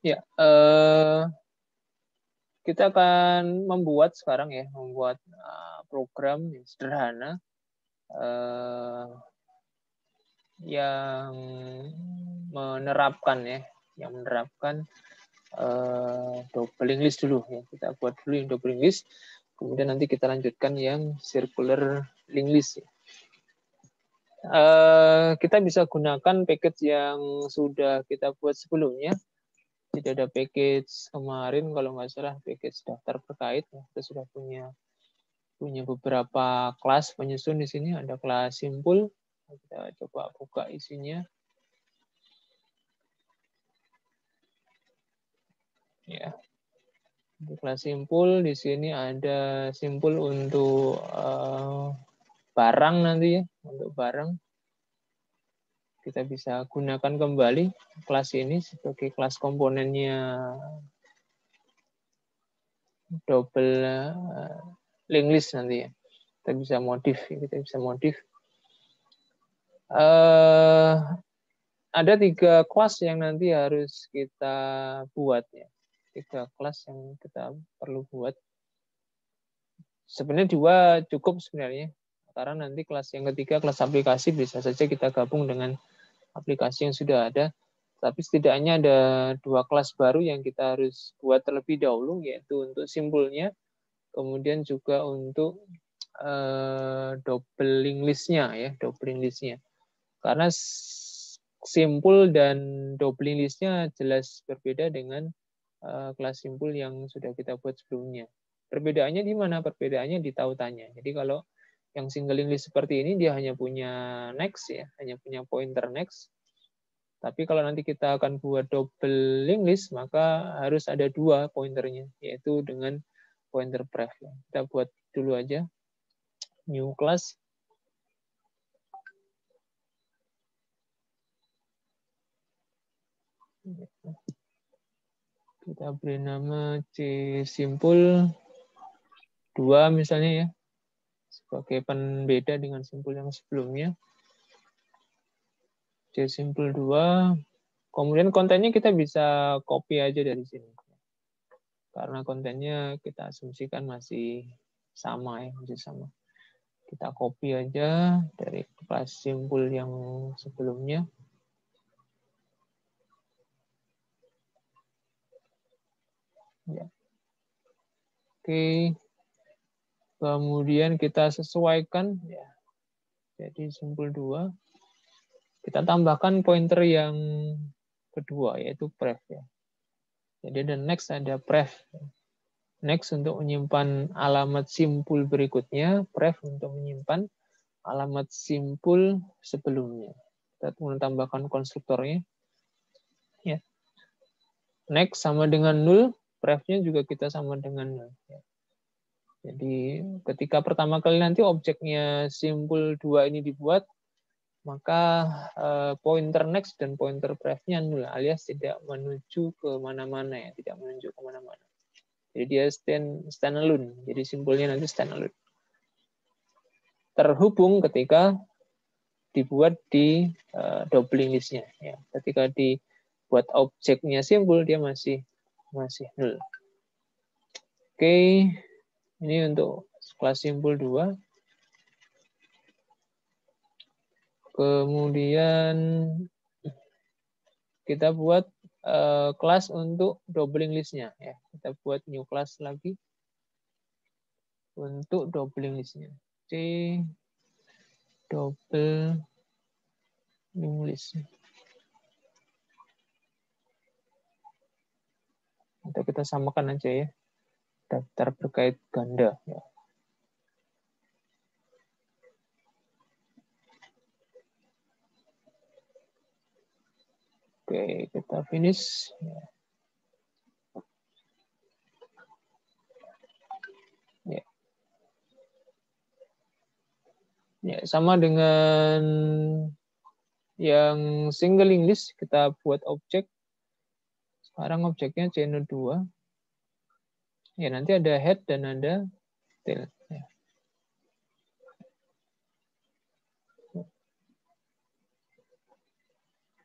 Ya, kita akan membuat sekarang ya, membuat program yang sederhana yang menerapkan double English dulu ya. Kita buat dulu yang double English, kemudian nanti kita lanjutkan yang circular English ya. Kita bisa gunakan package yang sudah kita buat sebelumnya. Jadi ada package kemarin kalau nggak salah package daftar terkait ya. Kita sudah punya beberapa kelas penyusun di sini. Ada kelas simpul. Kita coba buka isinya. Ya. Di kelas simpul di sini ada simpul untuk barang nanti ya, untuk barang. Kita bisa gunakan kembali kelas ini sebagai kelas komponennya double linked list nanti ya. Kita bisa modif. Ada 3 kelas yang nanti harus kita buat ya. 3 kelas yang kita perlu buat. Sebenarnya 2 cukup sebenarnya. Karena nanti kelas yang ketiga, kelas aplikasi, bisa saja kita gabung dengan aplikasi yang sudah ada. Tapi setidaknya ada 2 kelas baru yang kita harus buat terlebih dahulu, yaitu untuk simpulnya, kemudian juga untuk double linked list-nya ya, double linked list-nya. Karena simpul dan double linked list-nya jelas berbeda dengan kelas simpul yang sudah kita buat sebelumnya. Perbedaannya di mana? Perbedaannya di tautannya. Jadi kalau yang single linked list seperti ini dia hanya punya next ya, hanya punya pointer next. Tapi kalau nanti kita akan buat double linked list, maka harus ada 2 pointernya, yaitu dengan pointer pref. Kita buat dulu aja new class. Kita beri nama C simpul 2 misalnya ya, sebagai pembeda dengan simpul yang sebelumnya. C simpul 2. Kemudian kontennya kita bisa copy aja dari sini. Karena kontennya kita asumsikan masih sama ya, masih sama. Kita copy aja dari kelas simpul yang sebelumnya. Ya. Oke. Kemudian kita sesuaikan ya. Jadi simpul 2. Kita tambahkan pointer yang kedua yaitu pref ya. Jadi ada next, ada pref. Next untuk menyimpan alamat simpul berikutnya, pref untuk menyimpan alamat simpul sebelumnya. Kita tambahkan konstruktornya. Ya. Next sama dengan 0, prefnya juga kita sama dengan 0. Ya. Jadi ketika pertama kali nanti objeknya simpul 2 ini dibuat, maka pointer next dan pointer prefnya 0, alias tidak menuju ke mana-mana ya, tidak menuju ke mana-mana. Jadi dia standalone. Jadi simpulnya nanti standalone. Terhubung ketika dibuat di double linked list-nya. Ya. Ketika dibuat objeknya simpul, dia masih 0. Oke, ini untuk kelas simpul 2. Kemudian kita buat kelas untuk double linked list-nya. Ya. Kita buat new class lagi untuk double linked list-nya. C double linked list. Atau kita samakan aja ya. Daftar berkait ganda. Ya. Oke, kita finish. Ya. Ya, sama dengan yang single linked list, kita buat objek. Sekarang objeknya C02. Ya, nanti ada head dan ada tail. Ya.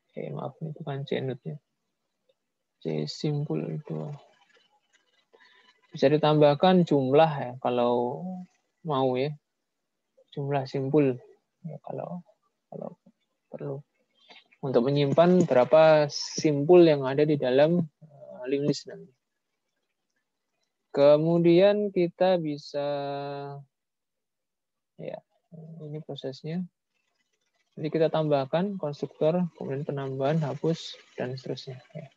Oke, maaf, ini bukan C-node-nya. C simpul 2. Bisa ditambahkan jumlah ya kalau mau ya. Jumlah simpul ya kalau perlu. Untuk menyimpan berapa simpul yang ada di dalam link list nanti. Kemudian kita bisa ya, ini prosesnya. Jadi kita tambahkan konstruktor, kemudian penambahan, hapus, dan seterusnya. Ya.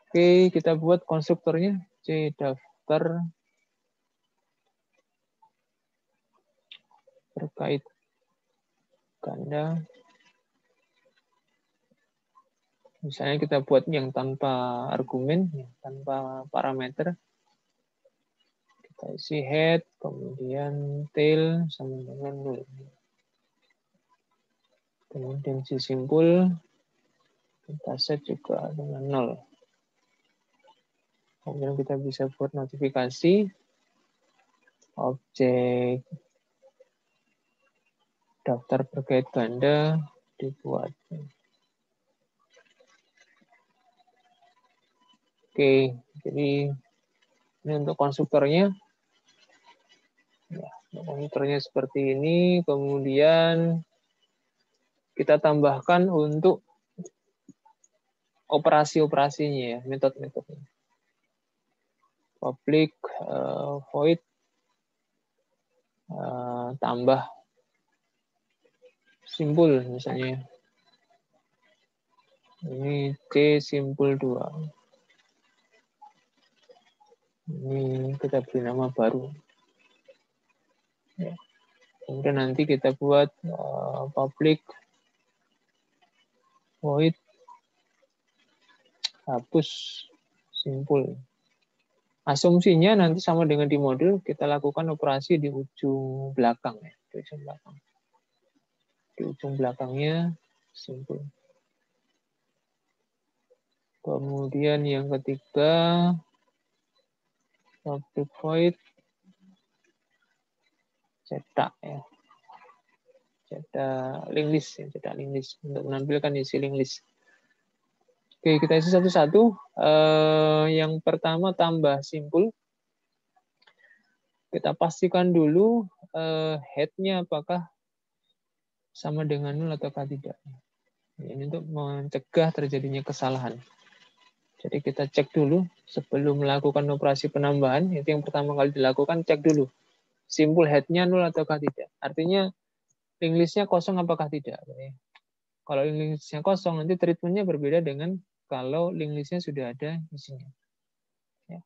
Oke, kita buat konstruktornya. C daftar terkait ganda. Misalnya kita buat yang tanpa argumen, ya, tanpa parameter. Kita isi head, kemudian tail sama dengan 0. Kemudian si simpul kita set juga dengan 0. Kemudian kita bisa buat notifikasi objek daftar terkait ganda dibuat. Oke, jadi ini untuk konstruktornya. Ya, konstruktornya seperti ini. Kemudian kita tambahkan untuk operasi-operasinya ya, metode-metodenya. Public void tambah simpul misalnya. Ini C simpul 2. Ini kita beri nama baru. Ya. Kemudian nanti kita buat public void hapus simpul. Asumsinya nanti sama dengan di modul, kita lakukan operasi di ujung belakang ya, di ujung belakang. Di ujung belakangnya simpul. Kemudian yang ketiga public void cetak ya. Cetak link list ya, cetak link list untuk menampilkan isi link list. Oke, kita isi satu-satu. Yang pertama tambah simpul. Kita pastikan dulu head-nya apakah sama dengan 0 ataukah tidak. Ini untuk mencegah terjadinya kesalahan. Jadi kita cek dulu sebelum melakukan operasi penambahan. Itu yang pertama kali dilakukan, cek dulu. Simpul head-nya 0 ataukah tidak. Artinya link list-nya kosong apakah tidak. Kalau link list-nya kosong, nanti treatment-nya berbeda dengan kalau link list-nya sudah ada isinya. Ya.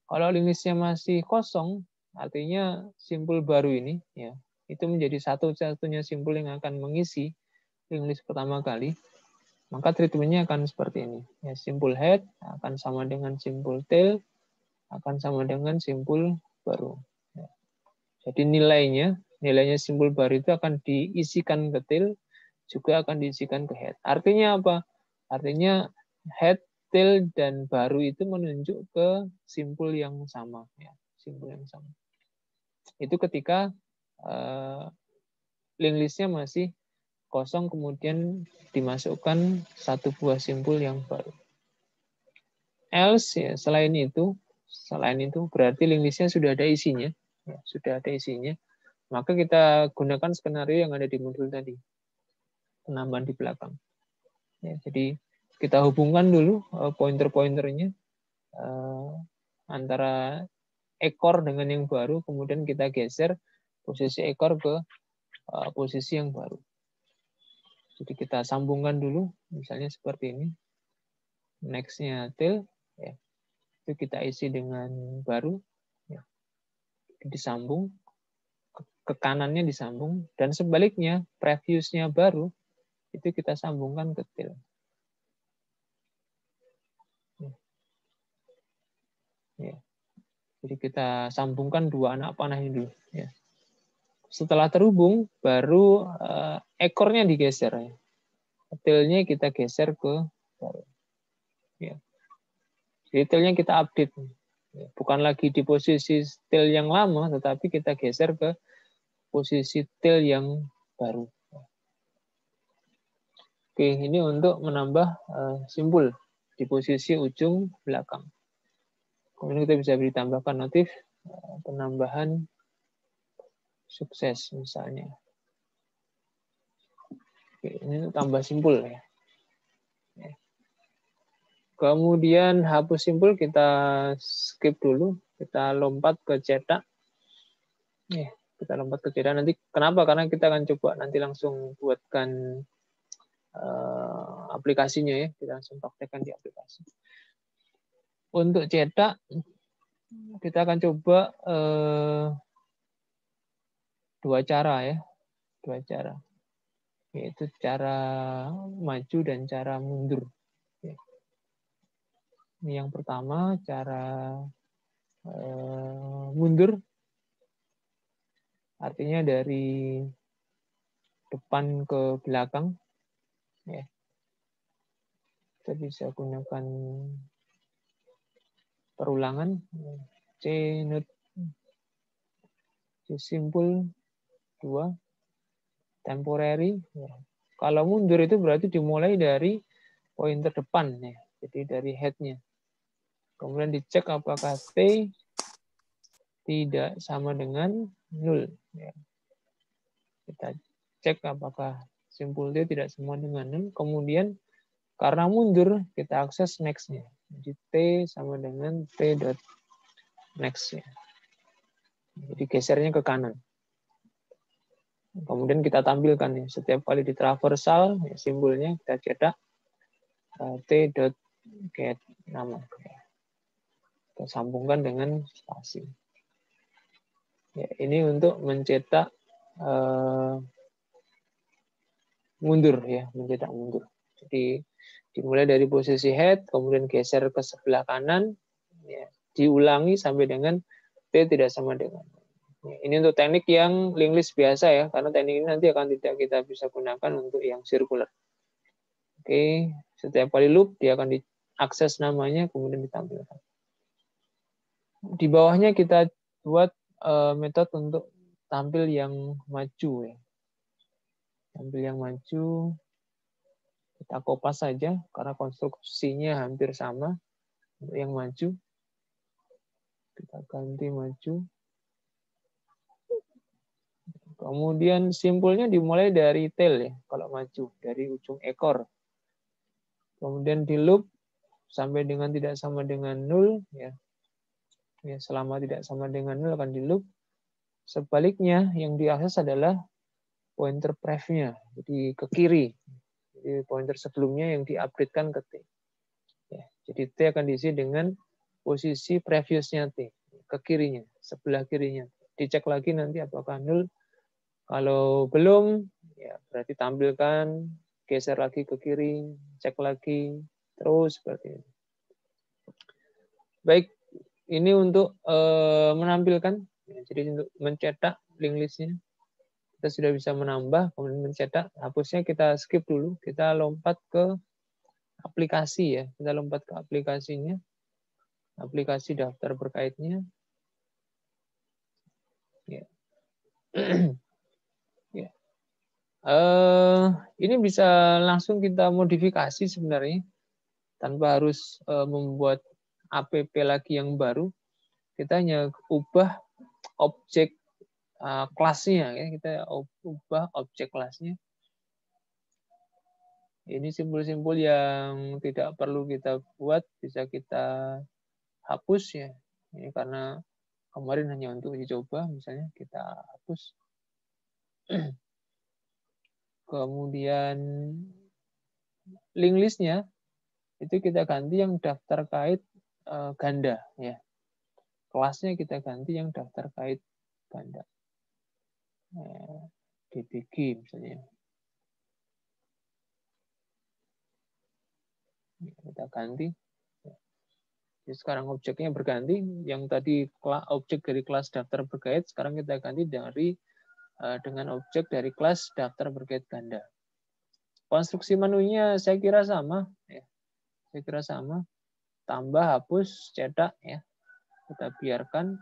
Kalau link list-nya masih kosong, artinya simpul baru ini, ya, itu menjadi satu-satunya simpul yang akan mengisi link list pertama kali, maka treatment-nya akan seperti ini. Ya, simpul head akan sama dengan simpul tail, akan sama dengan simpul baru. Ya. Jadi nilainya simpul baru itu akan diisikan ke tail, juga akan diisikan ke head. Artinya apa? Artinya head, tail, dan baru itu menunjuk ke simpul yang sama. Ya, simpul yang sama. Itu ketika link list-nya masih kosong, kemudian dimasukkan satu buah simpul yang baru. Else, ya, selain itu berarti link list-nya sudah ada isinya. Ya, sudah ada isinya. Maka kita gunakan skenario yang ada di modul tadi. Penambahan di belakang. Ya, jadi kita hubungkan dulu pointer-pointernya antara ekor dengan yang baru, kemudian kita geser posisi ekor ke posisi yang baru. Jadi kita sambungkan dulu, misalnya seperti ini. Next-nya tail, ya. Itu kita isi dengan baru, ya. Disambung, ke kanannya disambung, dan sebaliknya previous-nya baru, itu kita sambungkan ke tail. Ya. Jadi kita sambungkan dua anak panah ini dulu. Ya. Setelah terhubung, baru ekornya digeser. Ya. Tailnya kita geser ke baru. Ya. Detailnya kita update. Ya. Bukan lagi di posisi tail yang lama, tetapi kita geser ke posisi tail yang baru. Oke, ini untuk menambah simpul di posisi ujung belakang. Kemudian kita bisa beri tambahkan notif penambahan sukses misalnya. Oke, ini tambah simpul ya. Kemudian hapus simpul kita skip dulu, kita lompat ke cetak. Kita lompat ke cetak nanti. Kenapa? Karena kita akan coba nanti langsung buatkan aplikasinya ya. Kita langsung praktekkan di aplikasi. Untuk cetak kita akan coba dua cara ya, yaitu cara maju dan cara mundur. Ini yang pertama, cara mundur, artinya dari depan ke belakang. Ya. Kita bisa gunakan perulangan, C simpul 2, temporary. Ya. Kalau mundur itu berarti dimulai dari pointer depan, ya. Jadi dari head-nya. Kemudian dicek apakah T tidak sama dengan 0. Ya. Kita cek apakah simpul T tidak sama dengan 0. Kemudian karena mundur, kita akses next-nya. Jadi T sama dengan T dot next. Ya. Jadi gesernya ke kanan. Kemudian kita tampilkan ya, setiap kali di traversal ya, simbolnya kita cetak T dot get nama. Kita sambungkan dengan spasi. Ya, ini untuk mencetak mundur ya, mencetak mundur. Jadi dimulai dari posisi head, kemudian geser ke sebelah kanan, ya, diulangi sampai dengan T tidak sama dengan. Ya, ini untuk teknik yang linked list biasa ya, karena teknik ini nanti akan tidak kita bisa gunakan untuk yang circular. Oke, setiap kali loop dia akan diakses namanya, kemudian ditampilkan. Di bawahnya kita buat metode untuk tampil yang maju ya. Tampil yang maju, kita kopas saja karena konstruksinya hampir sama. Untuk yang maju, kita ganti maju. Kemudian simpulnya dimulai dari tail ya, kalau maju, dari ujung ekor. Kemudian di loop sampai dengan tidak sama dengan 0 ya. Ya, selama tidak sama dengan 0 akan di loop. Sebaliknya yang diakses adalah pointer pref-nya, jadi ke kiri. Jadi pointer sebelumnya yang diupdatekan ke T. Ya, jadi T akan diisi dengan posisi previous-nya T, ke kirinya, sebelah kirinya. Dicek lagi nanti apakah 0. Kalau belum, ya berarti tampilkan, geser lagi ke kiri, cek lagi, terus seperti ini. Baik, ini untuk menampilkan, ya, jadi untuk mencetak link list-nya. Kita sudah bisa menambah, kemudian mencetak. Hapusnya kita skip dulu, kita lompat ke aplikasi ya. Kita lompat ke aplikasinya, aplikasi daftar berkaitnya. Ya. Ya. Ini bisa langsung kita modifikasi sebenarnya, tanpa harus membuat app lagi yang baru. Kita hanya ubah objek kelasnya, ya. Kita ubah objek kelasnya. Ini simpul-simpul yang tidak perlu kita buat, bisa kita hapus ya. Ini karena kemarin hanya untuk uji coba, misalnya kita hapus. Kemudian link list-nya itu kita ganti yang daftar kait ganda ya. Kelasnya kita ganti yang daftar kait ganda. DBG misalnya. Kita ganti. Jadi sekarang objeknya berganti. Yang tadi objek dari kelas daftar berkait, sekarang kita ganti dengan objek dari kelas daftar berkait ganda. Konstruksi menunya saya kira sama. Ya. Saya kira sama. Tambah, hapus, cetak. Ya. Kita biarkan.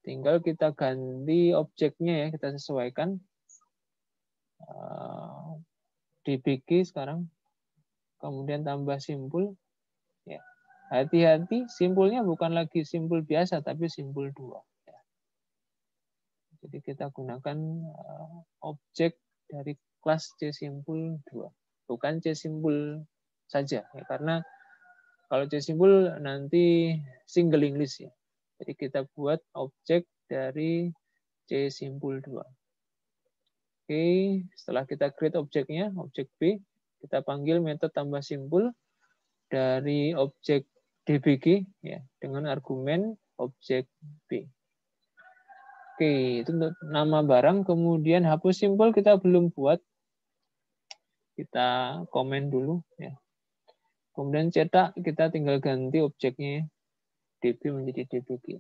Tinggal kita ganti objeknya ya. Kita sesuaikan. DBG sekarang. Kemudian tambah simpul. hati-hati, simpulnya bukan lagi simpul biasa, tapi simpul 2. Jadi kita gunakan objek dari kelas C simpul 2. Bukan C simpul saja. Ya, karena kalau C simpul nanti single English ya. Jadi kita buat objek dari C simpul 2. Oke, setelah kita create objeknya, objek B, kita panggil metode tambah simpul dari objek DBG ya, dengan argumen objek B. Oke, itu untuk nama barang. Kemudian hapus simpul kita belum buat. Kita komen dulu ya. Kemudian cetak, kita tinggal ganti objeknya DB menjadi DBG.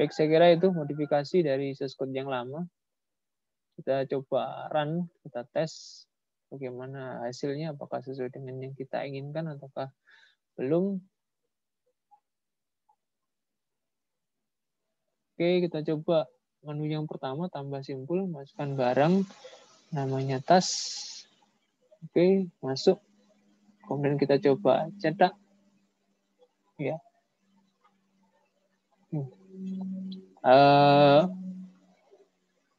Baik, saya kira itu modifikasi dari source code yang lama. Kita coba run, kita tes bagaimana hasilnya, apakah sesuai dengan yang kita inginkan ataukah belum. Oke, kita coba menu yang pertama, tambah simpul, masukkan barang, namanya tas. Oke, masuk. Kemudian kita coba cetak. Ya.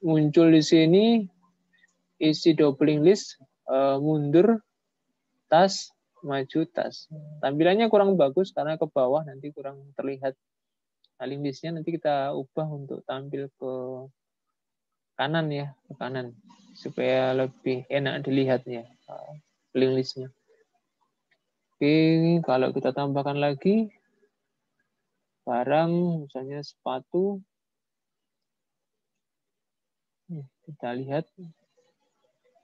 Muncul di sini isi doubling list, mundur, tas, maju, tas. Tampilannya kurang bagus karena ke bawah nanti kurang terlihat link listnya. Nanti kita ubah untuk tampil ke kanan ya, ke kanan supaya lebih enak dilihatnya link listnya. Oke, kalau kita tambahkan lagi barang, misalnya sepatu, kita lihat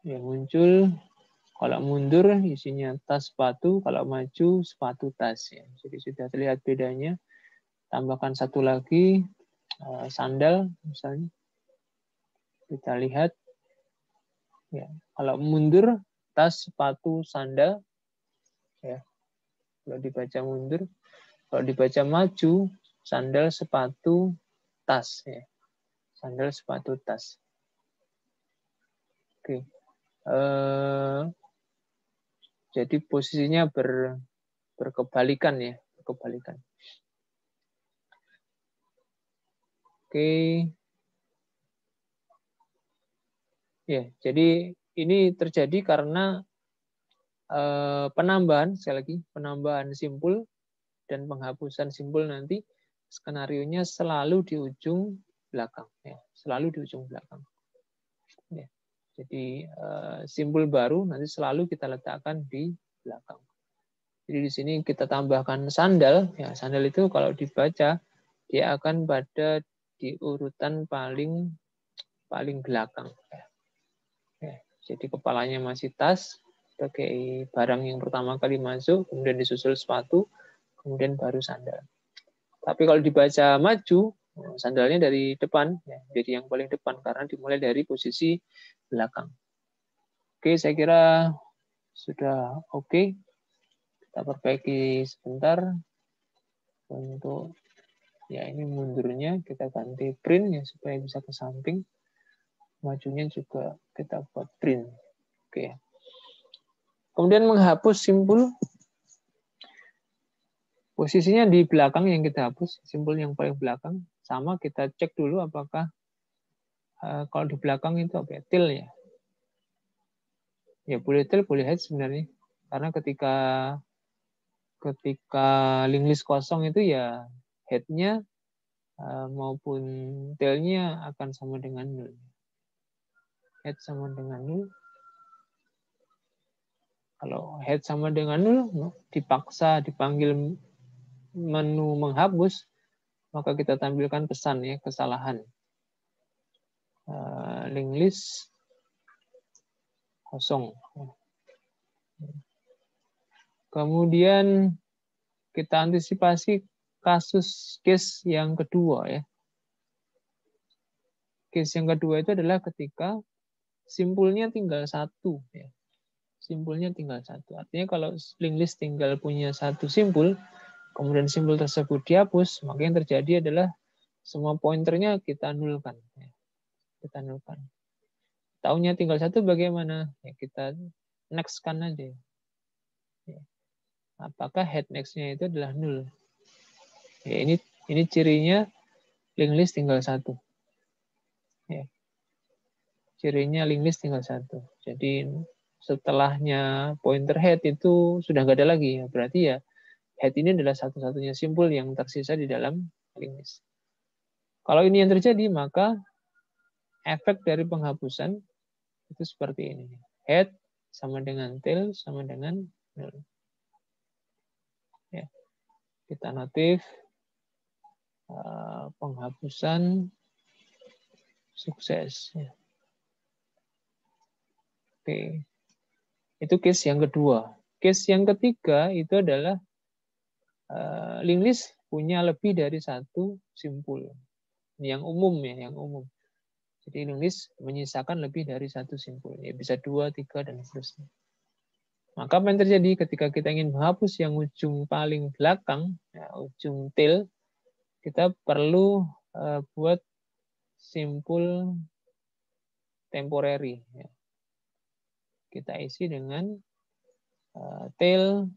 yang muncul. Kalau mundur isinya tas sepatu, kalau maju sepatu tas ya. Jadi sudah terlihat bedanya. Tambahkan satu lagi sandal misalnya. Kita lihat ya. Kalau mundur tas sepatu sandal ya. Kalau dibaca mundur, kalau dibaca maju sandal sepatu tas ya. Sandal sepatu tas. Oke. Jadi posisinya berkebalikan ya, berkebalikan. Oke. Ya, jadi ini terjadi karena penambahan, sekali lagi, penambahan simpul dan penghapusan simpul nanti skenarionya selalu di ujung belakang, ya, selalu di ujung belakang. Ya. Jadi simpul baru nanti selalu kita letakkan di belakang. Jadi di sini kita tambahkan sandal, ya sandal itu kalau dibaca dia akan pada di urutan paling belakang. Ya. Jadi kepalanya masih tas sebagai barang yang pertama kali masuk, kemudian disusul sepatu, kemudian baru sandal. Tapi kalau dibaca maju, sandalnya dari depan, ya, jadi yang paling depan karena dimulai dari posisi belakang. Oke, saya kira sudah oke. Kita perbaiki sebentar untuk ya ini mundurnya kita ganti print ya supaya bisa ke samping. Majunya juga kita buat print. Oke. Kemudian menghapus simpul. Posisinya di belakang yang kita hapus, simpul yang paling belakang. Sama kita cek dulu apakah kalau di belakang itu apa ya, til ya. Ya boleh til, boleh head sebenarnya. Karena ketika link list kosong itu ya head-nya maupun tail-nya akan sama dengan 0. Head sama dengan 0. Kalau head sama dengan 0, dipaksa dipanggil menu menghapus, maka kita tampilkan pesan ya, kesalahan. Link list kosong. Kemudian kita antisipasi case yang kedua ya. Case yang kedua itu adalah ketika simpulnya tinggal satu ya. Simpulnya tinggal satu. Artinya kalau link list tinggal punya satu simpul, kemudian simpul tersebut dihapus, maka yang terjadi adalah semua pointernya kita nulkan. Ya. Kita nulkan. Taunya tinggal satu bagaimana? Ya, kita next-kan aja. Ya. apakah head next-nya itu adalah null. Ya, ini cirinya linked list tinggal satu. Ya. Cirinya linked list tinggal satu. Jadi setelahnya pointer head itu sudah nggak ada lagi. Berarti ya head ini adalah satu-satunya simpul yang tersisa di dalam linked list. Kalau ini yang terjadi, maka efek dari penghapusan itu seperti ini. Head sama dengan tail sama dengan null. Ya. Kita notif penghapusan sukses. Ya. Oke. Itu case yang kedua. Case yang ketiga itu adalah linked list punya lebih dari satu simpul. Yang umum ya, yang umum. Jadi linked list menyisakan lebih dari satu simpul. Ya, bisa 2, 3, dan seterusnya. Maka apa yang terjadi ketika kita ingin menghapus yang ujung paling belakang, ya, ujung tail, kita perlu buat simpul temporary. Ya. Kita isi dengan tail.ref.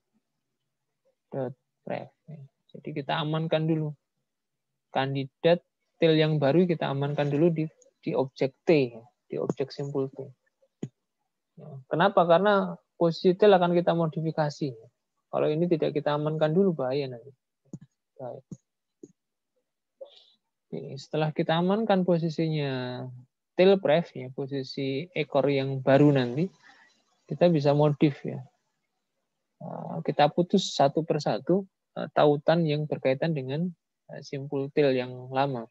Ya. Jadi kita amankan dulu. Kandidat tail yang baru kita amankan dulu di objek T, di objek simpul T. Ya. Kenapa? Karena posisi tail akan kita modifikasi. Kalau ini tidak kita amankan dulu, bahaya nanti. Baik. Setelah kita amankan posisinya tail pref, ya, posisi ekor yang baru nanti, kita bisa modif ya. Kita putus satu persatu tautan yang berkaitan dengan simpul tail yang lama.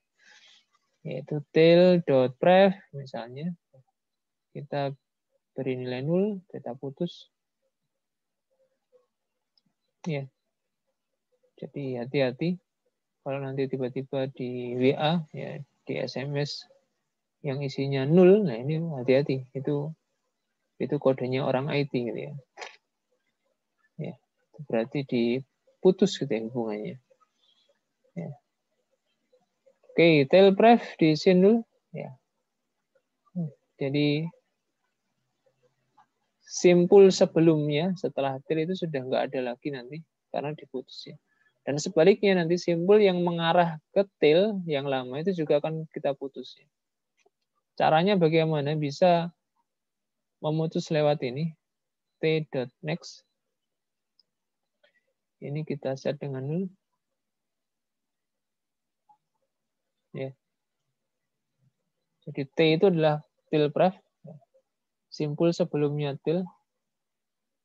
Yaitu tail.pref misalnya. Kita beri nilai 0, kita putus. Ya. Jadi hati-hati. Kalau nanti tiba-tiba di WA, ya, di SMS yang isinya 0, nah ini hati-hati. Itu kodenya orang IT gitu ya. Ya, berarti diputus gitu ya hubungannya. Ya. Oke, tail pref diisi 0. Ya. Jadi simpul sebelumnya setelah tail itu sudah nggak ada lagi nanti karena diputus ya. Dan sebaliknya nanti simpul yang mengarah ke tail yang lama itu juga akan kita putus ya. Caranya bagaimana? Bisa memutus lewat ini t.next. Ini kita set dengan 0. Ya. Jadi T itu adalah tail pref. Simpul sebelumnya tail.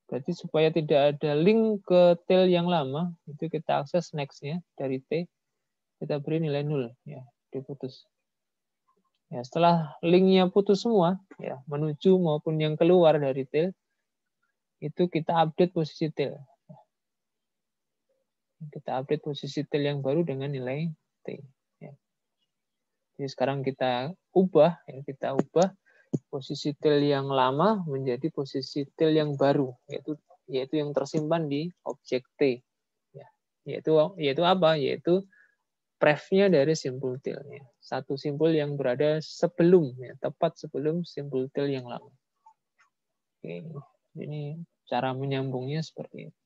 Berarti supaya tidak ada link ke tail yang lama, itu kita akses next-nya dari T. Kita beri nilai 0. Ya, diputus. Ya, setelah linknya putus semua, ya, menuju maupun yang keluar dari tail, itu kita update posisi tail. Kita update posisi tail yang baru dengan nilai T. Ya. Jadi sekarang kita ubah posisi tail yang lama menjadi posisi tail yang baru, yaitu yang tersimpan di objek T. Ya. Yaitu apa? Yaitu pref-nya dari simpul tail-nya. Satu simpul yang berada sebelum, ya, tepat sebelum simpul tail yang lama. Oke. Ini cara menyambungnya seperti itu.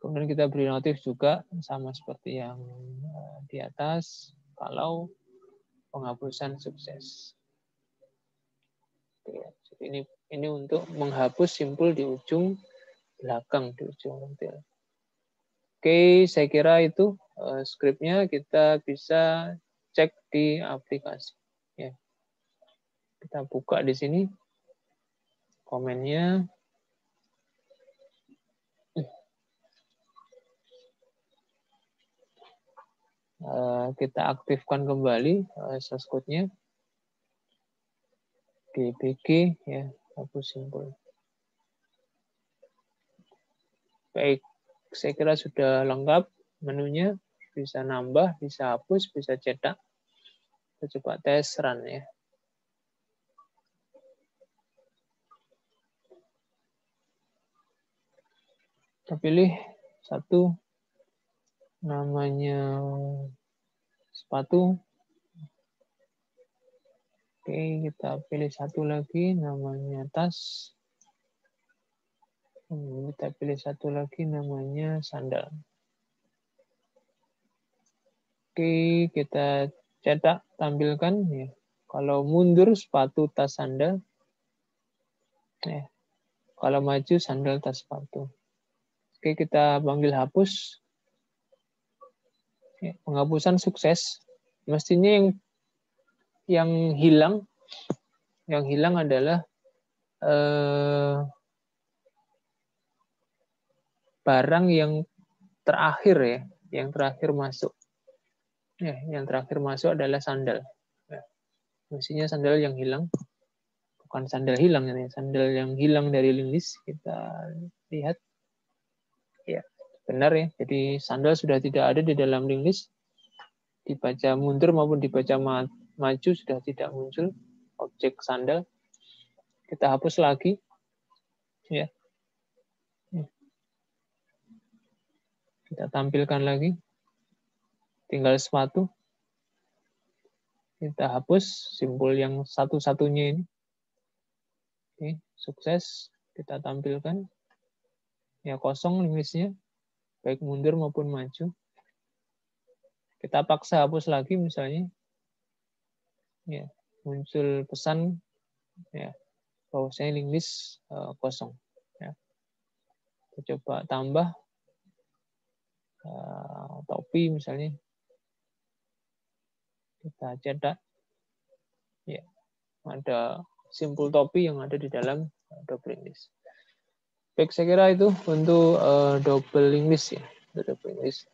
Kemudian kita beri notif juga sama seperti yang di atas kalau penghapusan sukses. Oke, jadi ini untuk menghapus simpul di ujung belakang, di ujung tail. Oke, saya kira itu skripnya. Kita bisa cek di aplikasi. Ya. Kita buka di sini komennya. Kita aktifkan kembali source code-nya. GBG, ya, hapus simpul. Baik, saya kira sudah lengkap menunya. Bisa nambah, bisa hapus, bisa cetak. Kita coba tes run ya. Kita pilih satu, namanya sepatu. Oke, kita pilih satu lagi, namanya tas. Kita pilih satu lagi namanya sandal. Oke, kita cetak, tampilkan ya. Kalau mundur sepatu, tas, sandal. Ya. Kalau maju sandal, tas, sepatu. Oke, kita panggil hapus. Ya, penghapusan sukses. Mestinya yang hilang adalah barang yang terakhir ya, yang terakhir masuk. Ya, yang terakhir masuk adalah sandal. Ya, mestinya sandal yang hilang, bukan sandal hilang ya, sandal yang hilang dari link list. Kita lihat, ya benar ya. Jadi sandal sudah tidak ada di dalam link list. Dibaca mundur maupun dibaca maju sudah tidak muncul objek sandal. Kita hapus lagi, ya. Kita tampilkan lagi. Tinggal sepatu. Kita hapus simpul yang satu-satunya ini. Oke, sukses. Kita tampilkan. Ya kosong listnya, baik mundur maupun maju. Kita paksa hapus lagi misalnya. Ya, muncul pesan ya bahwasanya link list kosong. Ya. Kita coba tambah topi misalnya. Kita cetak. Ya, ada simpul topi yang ada di dalam double link list. Baik, saya kira itu untuk double link list ya. Double link list.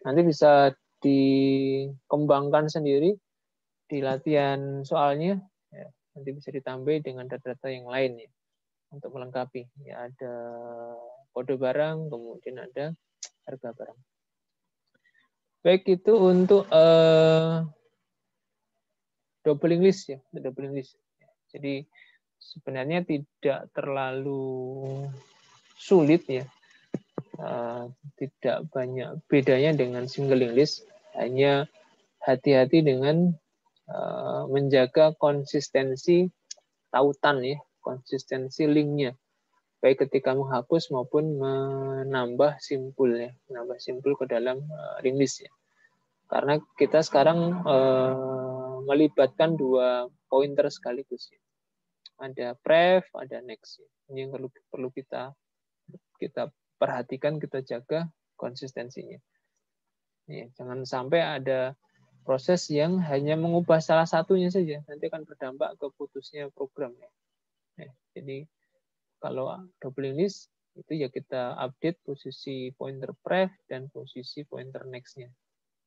Nanti bisa dikembangkan sendiri di latihan soalnya, ya, nanti bisa ditambah dengan data-data yang lain ya, untuk melengkapi. Ya, ada kode barang, kemudian ada harga barang. Baik, itu untuk double link list ya, double link list. Jadi sebenarnya tidak terlalu sulit ya, tidak banyak bedanya dengan single link list, hanya hati-hati dengan menjaga konsistensi tautan ya, konsistensi linknya, baik ketika menghapus maupun menambah simpul ya, menambah simpul ke dalam link list ya. Karena kita sekarang melibatkan dua pointer sekaligus ya. Ada pref, ada next ya. Ini yang perlu kita perhatikan, kita jaga konsistensinya. Ya, jangan sampai ada proses yang hanya mengubah salah satunya saja, nanti akan berdampak ke putusnya program. Ya, jadi kalau double list itu ya kita update posisi pointer pref dan posisi pointer next-nya.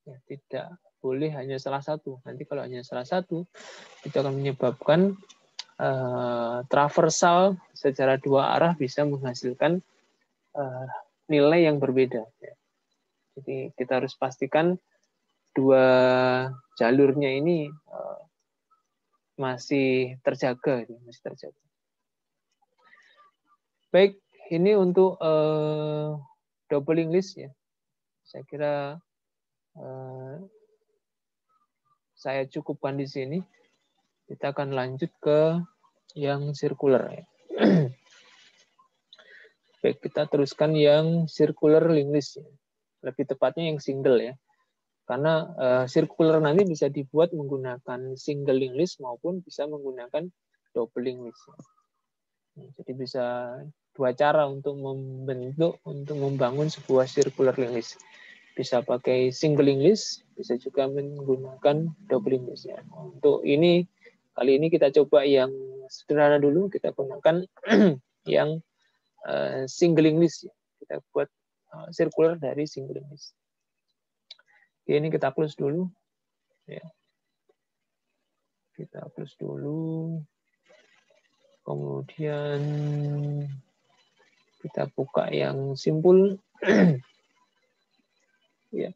Ya, tidak boleh hanya salah satu. Nanti kalau hanya salah satu, itu akan menyebabkan traversal secara dua arah bisa menghasilkan nilai yang berbeda. Ya. Jadi kita harus pastikan dua jalurnya ini masih terjaga, masih terjaga. Baik, ini untuk double link list ya. Saya kira saya cukupkan di sini. Kita akan lanjut ke yang circular ya. Baik, kita teruskan yang circular link list ya. Lebih tepatnya yang single ya. Karena circular nanti bisa dibuat menggunakan single link list maupun bisa menggunakan double link list. Jadi bisa dua cara untuk membangun sebuah circular link list. Bisa pakai single link list, bisa juga menggunakan double link list. Ya. Untuk ini, kali ini kita coba yang sederhana dulu, kita gunakan yang single link list. Ya. Kita buat circular dari single link list. Oke, ini kita close dulu. Ya. Kita close dulu. Kemudian kita buka yang simpul. Ya.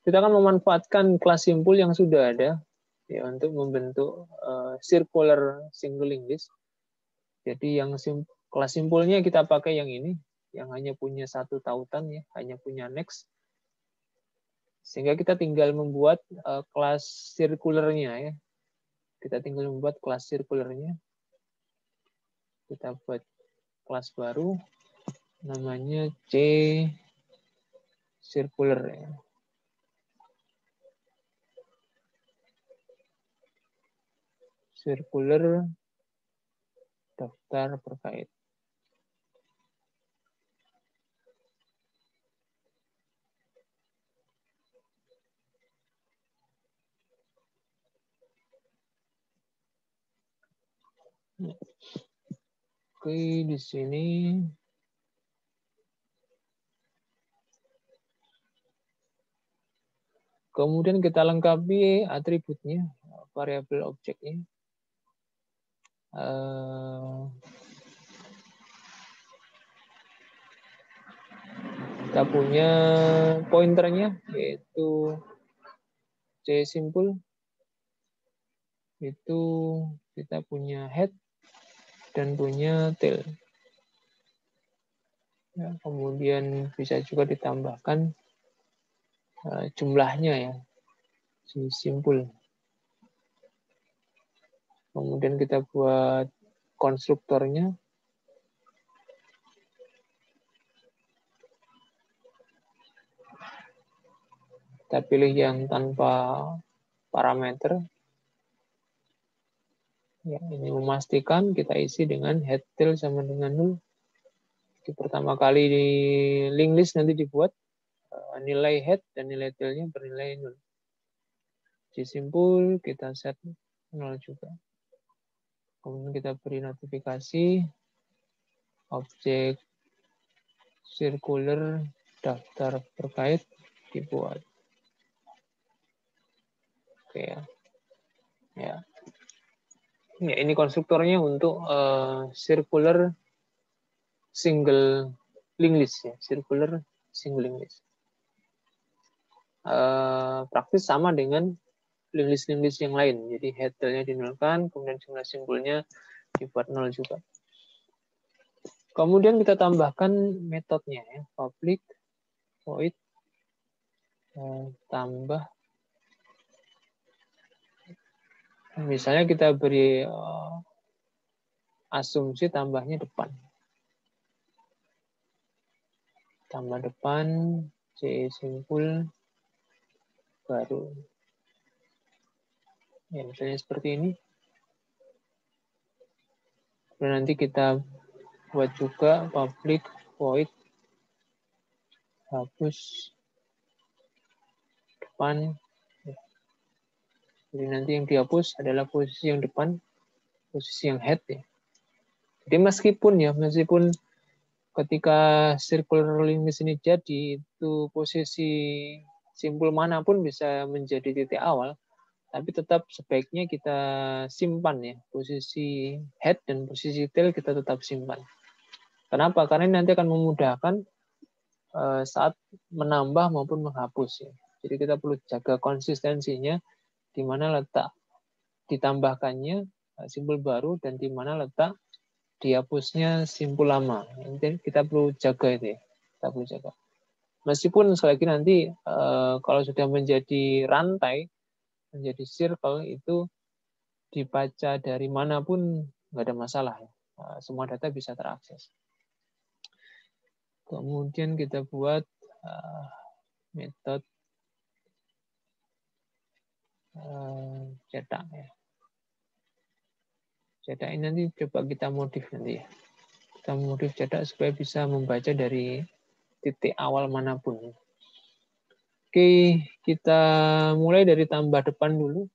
Kita akan memanfaatkan kelas simpul yang sudah ada ya, untuk membentuk circular single link list. Jadi yang kelas simpulnya kita pakai yang ini, yang hanya punya satu tautan ya, hanya punya next. Sehingga kita tinggal membuat kelas circularnya ya. Kita tinggal membuat kelas circularnya. Kita buat kelas baru. namanya C circular ya. Circular daftar terkait. Oke, di sini kemudian kita lengkapi atributnya, variabel objeknya. Kita punya pointernya, yaitu C simpul. Itu kita punya head dan punya tail. Ya, kemudian bisa juga ditambahkan jumlahnya ya, C simpul. Kemudian kita buat konstruktornya. Kita pilih yang tanpa parameter. Ya, ini memastikan kita isi dengan head tail sama dengan 0. Jadi pertama kali di link list nanti dibuat nilai head dan nilai tailnya bernilai 0. C simpul kita set 0 juga. Kemudian kita beri notifikasi objek circular daftar terkait dibuat. Oke ya. Ya. Ya, ini konstruktornya untuk circular single link list ya, circular single link list. Praktis sama dengan link list yang lain. Jadi head tail-nya dinolkan, kemudian jumlah simpulnya dibuat 0 juga. Kemudian kita tambahkan metodenya ya, public void tambah. Misalnya kita beri asumsi tambahnya depan. Tambah depan C simpul baru. Ya, misalnya seperti ini. Dan nanti kita buat juga public void hapus depan. Jadi nanti yang dihapus adalah posisi yang depan, posisi yang head ya. Jadi meskipun ketika circular link list ini jadi, itu posisi simpul manapun bisa menjadi titik awal, tapi tetap sebaiknya kita simpan ya, posisi head dan posisi tail kita tetap simpan. Kenapa? Karena ini nanti akan memudahkan saat menambah maupun menghapus ya. Jadi kita perlu jaga konsistensinya, di mana letak ditambahkannya simpul baru dan di mana letak dihapusnya simpul lama. Ini kita perlu jaga itu ya. Kita perlu jaga. Meskipun sekali lagi nanti kalau sudah menjadi rantai, menjadi circle itu dibaca dari manapun nggak ada masalah ya. Semua data bisa terakses. Kemudian kita buat metode cetak ya. Cetak ini nanti coba kita modif nanti ya. Kita modif cetak supaya bisa membaca dari titik awal manapun. Oke, kita mulai dari tambah depan dulu.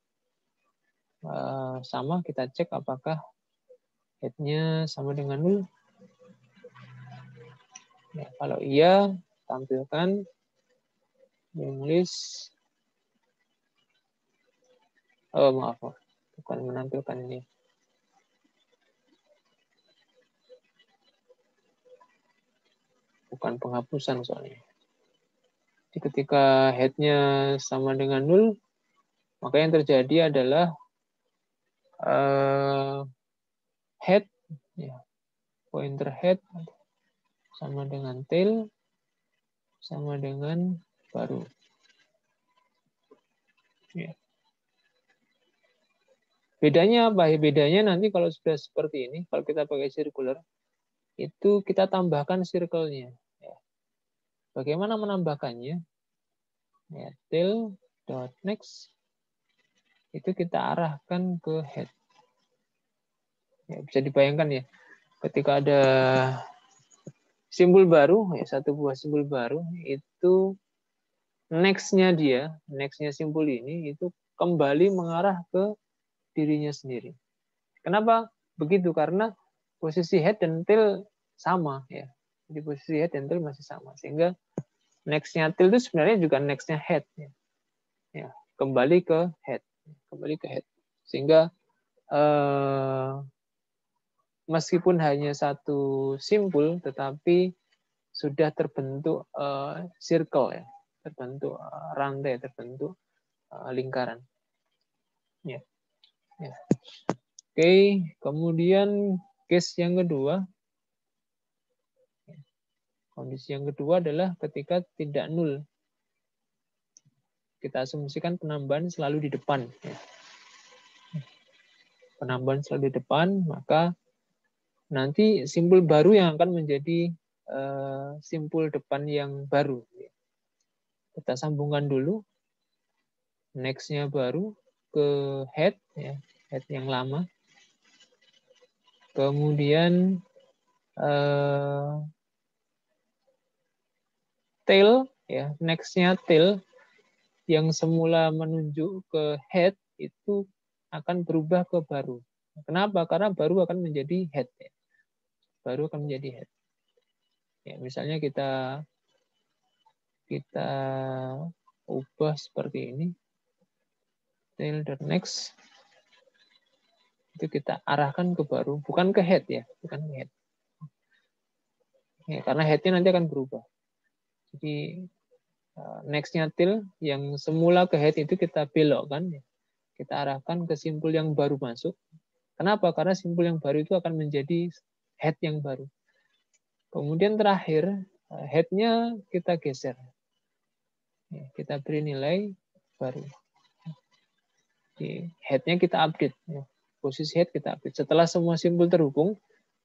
Sama, kita cek apakah head-nya sama dengan 0. Ya, kalau iya, tampilkan link list. Oh, maaf, bukan menampilkan ini. Bukan penghapusan soalnya. Jadi ketika head-nya sama dengan 0, maka yang terjadi adalah head, ya, pointer head sama dengan tail, sama dengan baru. Ya. Bedanya apa? Bedanya nanti kalau sudah seperti ini, kalau kita pakai circular, itu kita tambahkan circle-nya. Ya. Bagaimana menambahkannya? Ya, tail.next itu kita arahkan ke head. Ya, bisa dibayangkan ya, ketika ada simbol baru, ya, satu buah simbol baru, itu next-nya simbol ini itu kembali mengarah ke dirinya sendiri. Kenapa begitu? Karena posisi head dan tail sama ya. Jadi posisi head dan tail masih sama, sehingga next-nya tail itu sebenarnya juga next-nya head ya. Ya, kembali ke head, sehingga meskipun hanya satu simpul, tetapi sudah terbentuk circle ya, terbentuk rantai, terbentuk lingkaran. Ya. Ya. Oke, kemudian case yang kedua, kondisi yang kedua adalah ketika tidak nul. Kita asumsikan penambahan selalu di depan. Ya. Penambahan selalu di depan, maka nanti simpul baru yang akan menjadi simpul depan yang baru. Kita sambungkan dulu, next-nya baru ke head, ya, head yang lama. Kemudian tail, ya, next-nya tail yang semula menunjuk ke head itu akan berubah ke baru. Kenapa? Karena baru akan menjadi head. Ya. Baru akan menjadi head. Ya, misalnya kita ubah seperti ini. Tail dan next itu kita arahkan ke baru, bukan ke head ya, bukan ke head. Ya, karena headnya nanti akan berubah. Jadi next-nya tail yang semula ke head itu kita belokkan, ya. Kita arahkan ke simpul yang baru masuk. Kenapa? Karena simpul yang baru itu akan menjadi head yang baru. Kemudian terakhir, head-nya kita geser. Ya, kita beri nilai baru. Head-nya kita update. Ya. Posisi head kita update. Setelah semua simpul terhubung,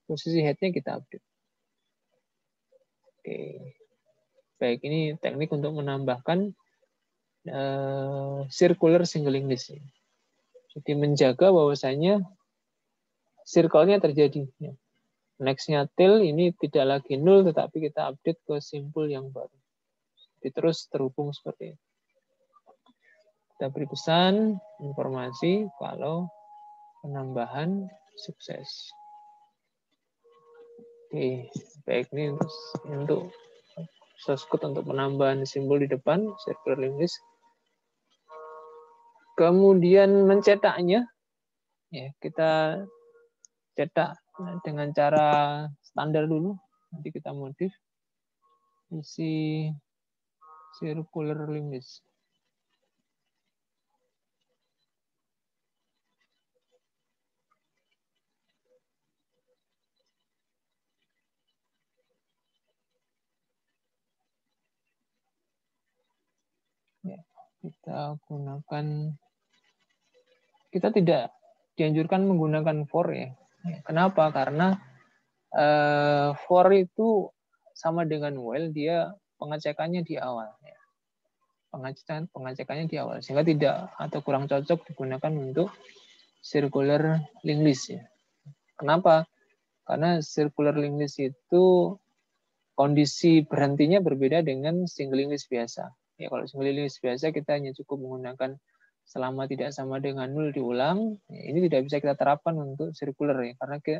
posisi head-nya kita update. Oke. Baik, ini teknik untuk menambahkan circular singling list. Jadi menjaga bahwasanya circle-nya terjadi. Next-nya tail ini tidak lagi nol, tetapi kita update ke simpul yang baru. Jadi terus terhubung seperti itu. Kita beri pesan, informasi kalau penambahan sukses. Oke, baik, ini untuk source code untuk penambahan simbol di depan, circular linked list. Kemudian mencetaknya, ya kita cetak dengan cara standar dulu. Nanti kita modif isi circular linked list. Ya, kita tidak dianjurkan menggunakan for ya. Kenapa? Karena for itu sama dengan while, dia pengecekannya di awal. Ya. Pengecekannya di awal, sehingga tidak atau kurang cocok digunakan untuk circular linked list. Ya. Kenapa? Karena circular linked list itu kondisi berhentinya berbeda dengan single linked list biasa. Ya, kalau single linked list biasa kita hanya cukup menggunakan selama tidak sama dengan 0 diulang. Ya, ini tidak bisa kita terapkan untuk circular ya,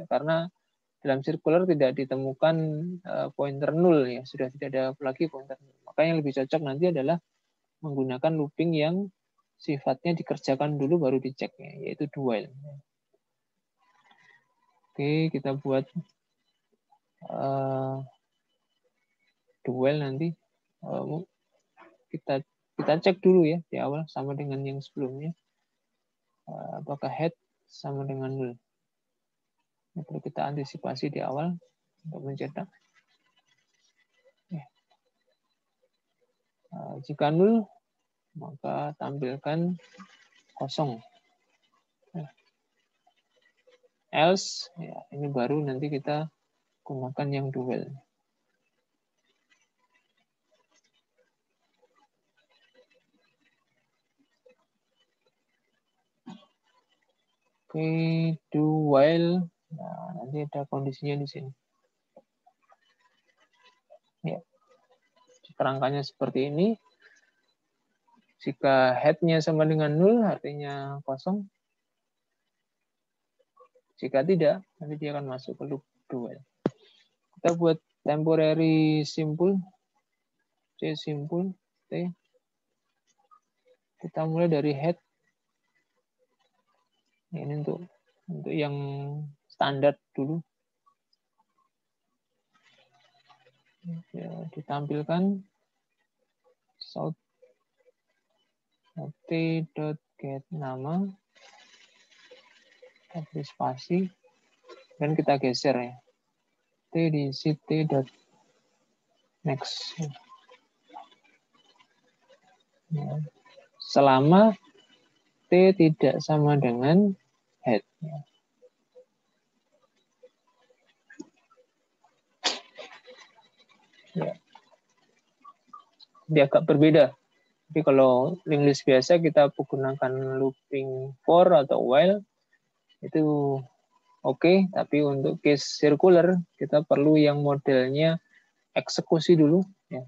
karena dalam circular tidak ditemukan pointer 0 ya, sudah tidak ada lagi pointer 0. Maka yang lebih cocok nanti adalah menggunakan looping yang sifatnya dikerjakan dulu baru dicek ya, yaitu do while. Oke, kita buat do while nanti. Kita cek dulu ya di awal sama dengan yang sebelumnya. Apakah head sama dengan 0. Ini perlu kita antisipasi di awal untuk mencetak. Jika 0, maka tampilkan kosong. Else, ya, ini baru nanti kita Gunakan yang dual. Oke, do while. Nah, nanti ada kondisinya di sini. Ya, kerangkanya seperti ini. Jika head-nya sama dengan 0, artinya kosong. Jika tidak, nanti dia akan masuk ke loop do while. Kita buat temporary simple. C simple. T. Kita mulai dari head. Ini untuk yang standar dulu. Ya, ditampilkan south t.get nama, kita beri spasi, dan kita geser ya. T diisi t.next. Ya. Selama t tidak sama dengan head. Ya. Dia agak berbeda. Jadi kalau English biasa kita menggunakan looping for atau while itu oke, tapi untuk case circular kita perlu yang modelnya eksekusi dulu, ya.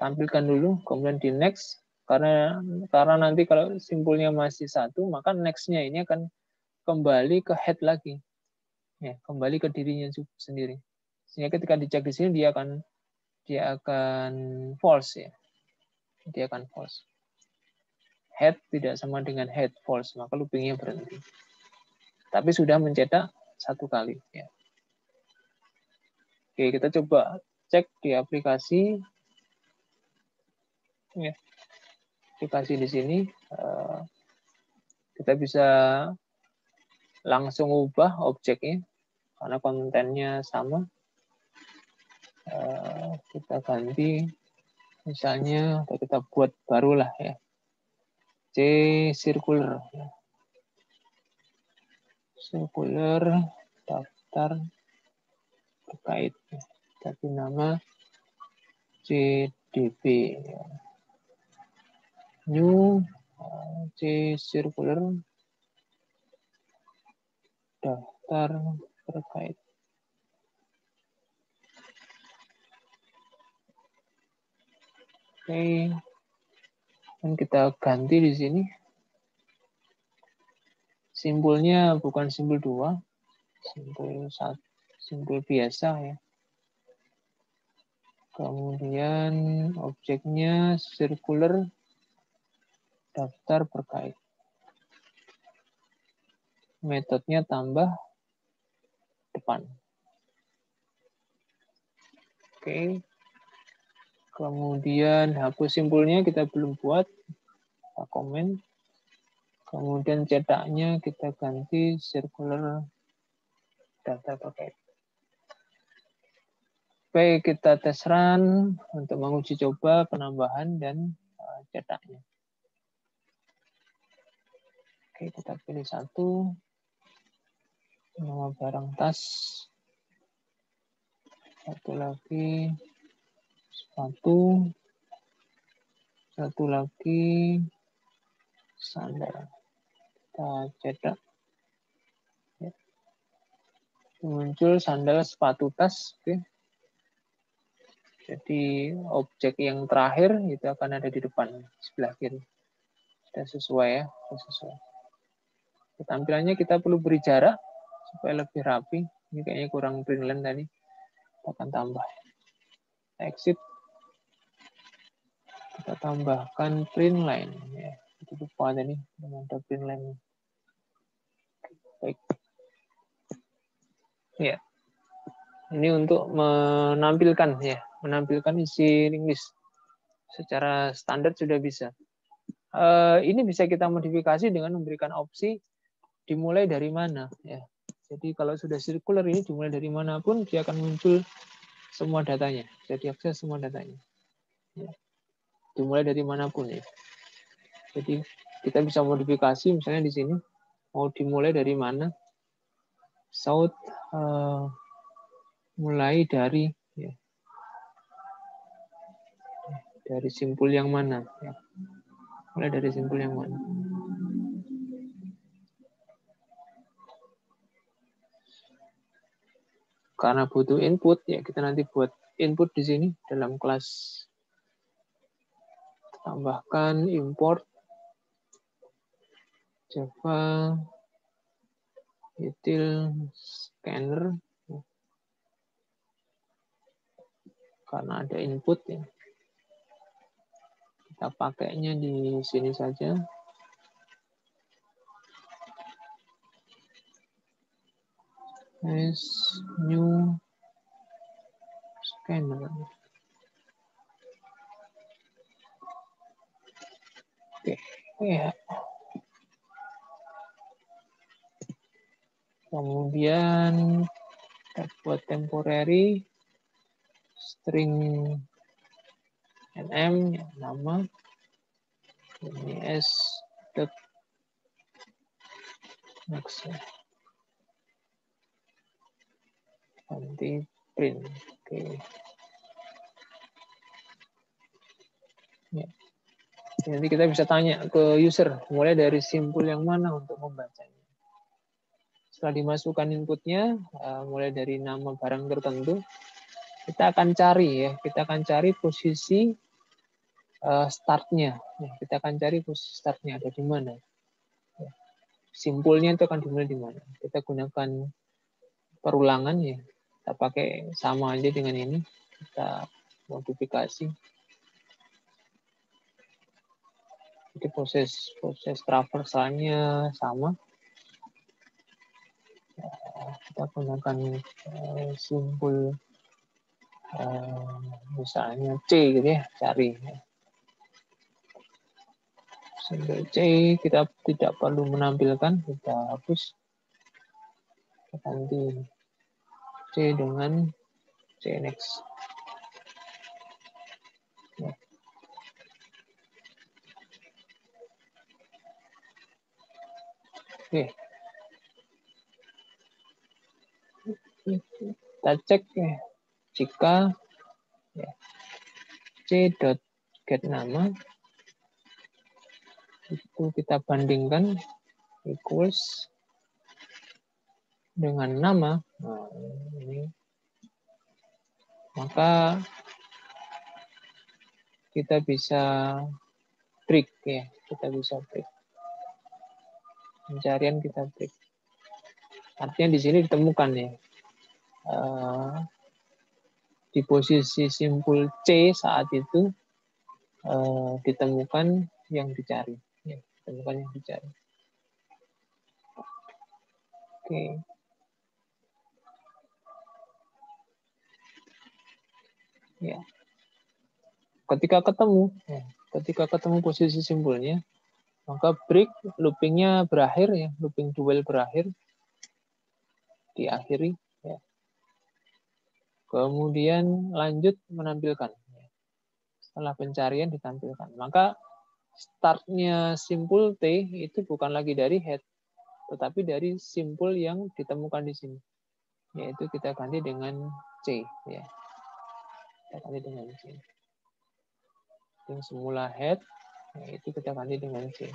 Tampilkan dulu, kemudian di next, karena nanti kalau simpulnya masih satu, maka next-nya ini akan kembali ke head lagi, ya, kembali ke dirinya sendiri. Sehingga ketika dicek di sini dia akan false, ya. Dia akan false. Head tidak sama dengan head, false, maka loopingnya berhenti. Tapi sudah mencetak satu kali. Ya. Oke, kita coba cek di aplikasi. Ya. Aplikasi di sini kita bisa langsung ubah objeknya karena kontennya sama. Kita ganti, misalnya kita buat barulah ya. C circular. Circular daftar terkait. Tapi nama CDB. New C circular daftar terkait. Oke. Dan kita ganti di sini. Simbolnya bukan simbol 2, simbol biasa ya. Kemudian objeknya circular daftar terkait. Metodenya tambah depan. Oke. Kemudian hapus simbolnya kita belum buat. Kita komen. Kemudian cetaknya kita ganti circular daftar terkait. Baik, kita tes run untuk menguji coba penambahan dan cetaknya. Oke, kita pilih satu. Nama barang tas. Satu lagi sepatu. Satu lagi sandal. Kita cetak. Ya. Muncul sandal, sepatu, tas. Oke. Jadi objek yang terakhir itu akan ada di depan sebelah kiri. Sudah sesuai ya, sudah sesuai. Tampilannya kita perlu beri jarak supaya lebih rapi. Ini kayaknya kurang print line tadi. Kita akan tambah. Exit. Kita tambahkan print line. Ya, itu lupa tadi. Ada print line. Baik. Ya. Ini untuk menampilkan ya, menampilkan isi English secara standar sudah bisa. Ini bisa kita modifikasi dengan memberikan opsi dimulai dari mana ya. Jadi kalau sudah circular ini dimulai dari manapun dia akan muncul semua datanya, jadi akses semua datanya. Ya. Dimulai dari manapun ya. Jadi kita bisa modifikasi misalnya di sini mau dimulai dari mana. South mulai dari ya, dari simpul yang mana? Ya. Mulai dari simpul yang mana? Karena butuh input, ya kita nanti buat input di sini dalam kelas. Tambahkan import Java util scanner karena ada input ya. Kita pakainya di sini saja. As new scanner. Oke, ya. Kemudian kita buat temporary string nm ya, nama ini s dot next ya. Nanti print. Oke. Ya. Nanti kita bisa tanya ke user mulai dari simpul yang mana untuk membacanya. Setelah dimasukkan inputnya, mulai dari nama barang tertentu, kita akan cari ya, kita akan cari posisi startnya. Kita akan cari posisi startnya ada di mana. Simpulnya itu akan dimulai di mana. Kita gunakan perulangan ya, kita pakai sama aja dengan ini, kita modifikasi. Jadi proses traversalnya sama. Kita gunakan simpul misalnya C gitu ya, cari. Simpul C kita tidak perlu menampilkan, kita hapus. Kita ganti C dengan C next. Ya. Oke. Kita cek ya, jika ya, c.get nama itu kita bandingkan equals dengan nama, nah, ini, maka kita bisa break ya, kita bisa break pencarian, kita break. Artinya di sini ditemukan ya. Di posisi simpul C saat itu ditemukan yang dicari. Ya, ditemukan yang dicari. Oke. Ya. Ketika ketemu posisi simpulnya, maka break loopingnya berakhir ya, looping dual berakhir, diakhiri. Ya. Kemudian lanjut menampilkan. Setelah pencarian ditampilkan. Maka startnya simpul T itu bukan lagi dari head, tetapi dari simpul yang ditemukan di sini. Yaitu kita ganti dengan C. Ya. Kita ganti dengan C. Yang semula head, itu kita ganti dengan C.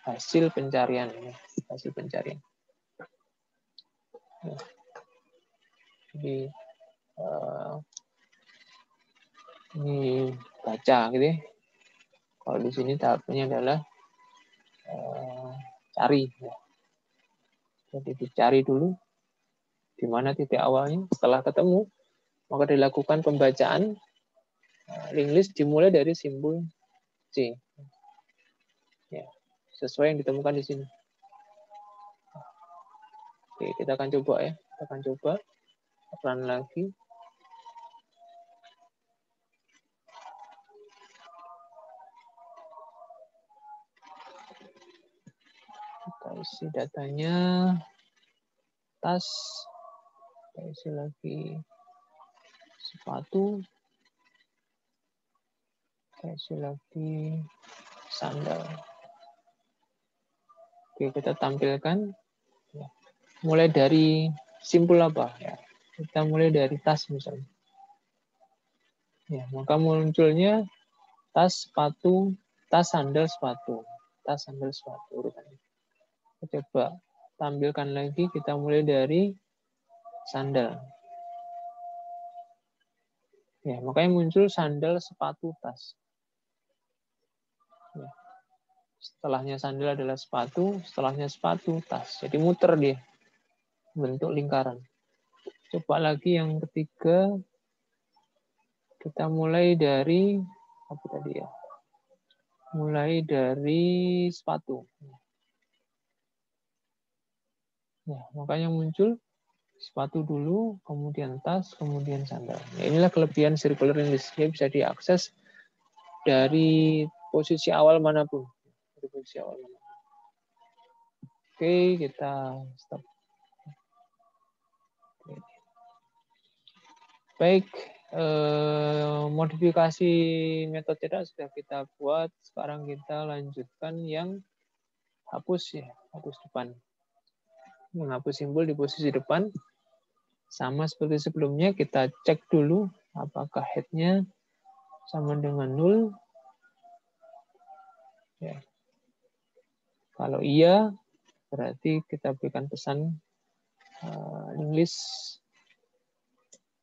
Hasil pencarian. Ya. Hasil pencarian. Ya. Jadi, ini baca gitu ya. Kalau di sini tahapnya adalah cari. Ya. Jadi dicari dulu di mana titik awalnya. Setelah ketemu, maka dilakukan pembacaan. Linked list dimulai dari simbol C. Ya, sesuai yang ditemukan di sini. Oke, kita akan coba ya. Kita akan coba run lagi. Kita isi datanya, tas, kita isi lagi sepatu, kita isi lagi sandal. Oke, kita tampilkan. Mulai dari simpul apa ya? Kita mulai dari tas misalnya. Ya, maka munculnya tas, sepatu, tas, sandal, sepatu. Tas, sandal, sepatu urutannya. Kita coba tampilkan lagi, kita mulai dari sandal. Ya, makanya muncul sandal, sepatu, tas. Ya. Setelahnya sandal adalah sepatu, setelahnya sepatu, tas. Jadi muter dia, bentuk lingkaran. Coba lagi yang ketiga, kita mulai dari apa tadi ya? Mulai dari sepatu. Nah, makanya muncul sepatu dulu, kemudian tas, kemudian sandal. Nah, inilah kelebihan circular English. Dia bisa diakses dari posisi awal manapun. Dari posisi awal manapun. Oke, kita stop. Baik, modifikasi metode cetak sudah kita buat. Sekarang kita lanjutkan yang hapus ya, hapus depan. Menghapus simbol di posisi depan. Sama seperti sebelumnya, kita cek dulu apakah head-nya sama dengan 0. Ya. Kalau iya, berarti kita berikan pesan English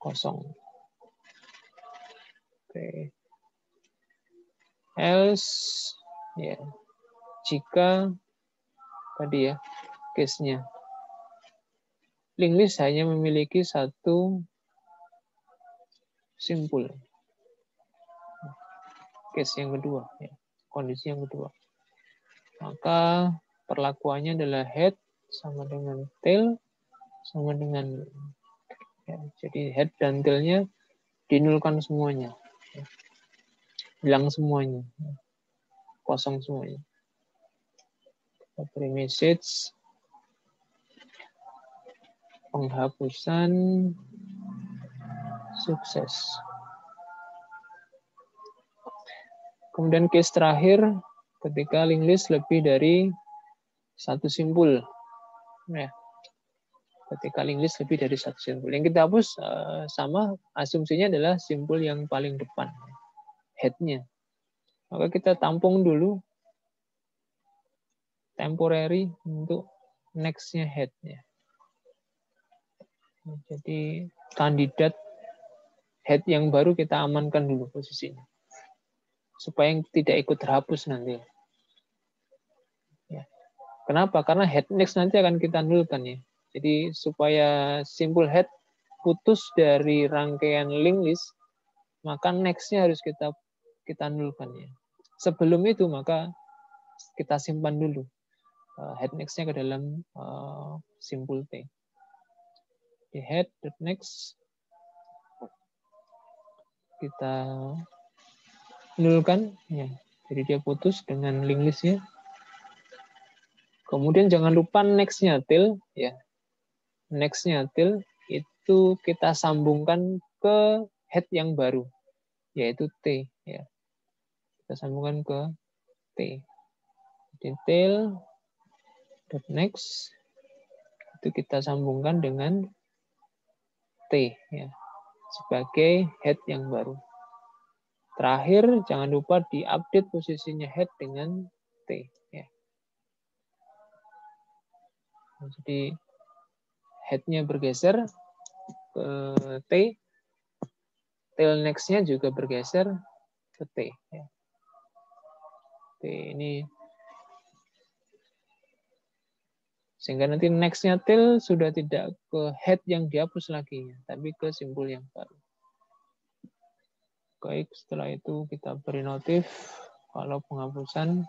kosong. Oke. Else, ya, jika tadi ya, case-nya. Linked list hanya memiliki satu simpul. Case yang kedua, ya, kondisi yang kedua. Maka perlakuannya adalah head sama dengan tail sama dengan ya, jadi head dan tail-nya dinulkan semuanya. Ya. Hilang semuanya. Kosong semuanya. Kita beri message penghapusan sukses. Kemudian case terakhir ketika linked list lebih dari satu simpul. Ya. Ketika linked list lebih dari satu simpul. Yang kita hapus sama asumsinya adalah simpul yang paling depan. Head-nya. Maka kita tampung dulu temporary untuk next-nya head-nya. Jadi kandidat head yang baru kita amankan dulu posisinya. Supaya tidak ikut terhapus nanti. Ya. Kenapa? Karena head next nanti akan kita nulkan ya. Jadi supaya simpul head putus dari rangkaian linked list, maka next-nya harus kita nulkan ya. Sebelum itu maka kita simpan dulu head next-nya ke dalam simpul T. Di head next kita nulkan ya. Jadi dia putus dengan linked list-nya. Kemudian jangan lupa next-nya tail ya. Next-nya tail itu kita sambungkan ke head yang baru yaitu T ya. Kita sambungkan ke T. Detail next itu kita sambungkan dengan T ya sebagai head yang baru. Terakhir jangan lupa diupdate posisinya head dengan T ya. Jadi head-nya bergeser ke T, tail next-nya juga bergeser ke T ya. T ini sehingga nanti next-nya tail sudah tidak ke head yang dihapus lagi, tapi ke simpul yang baru. Baik, setelah itu kita beri notif kalau penghapusan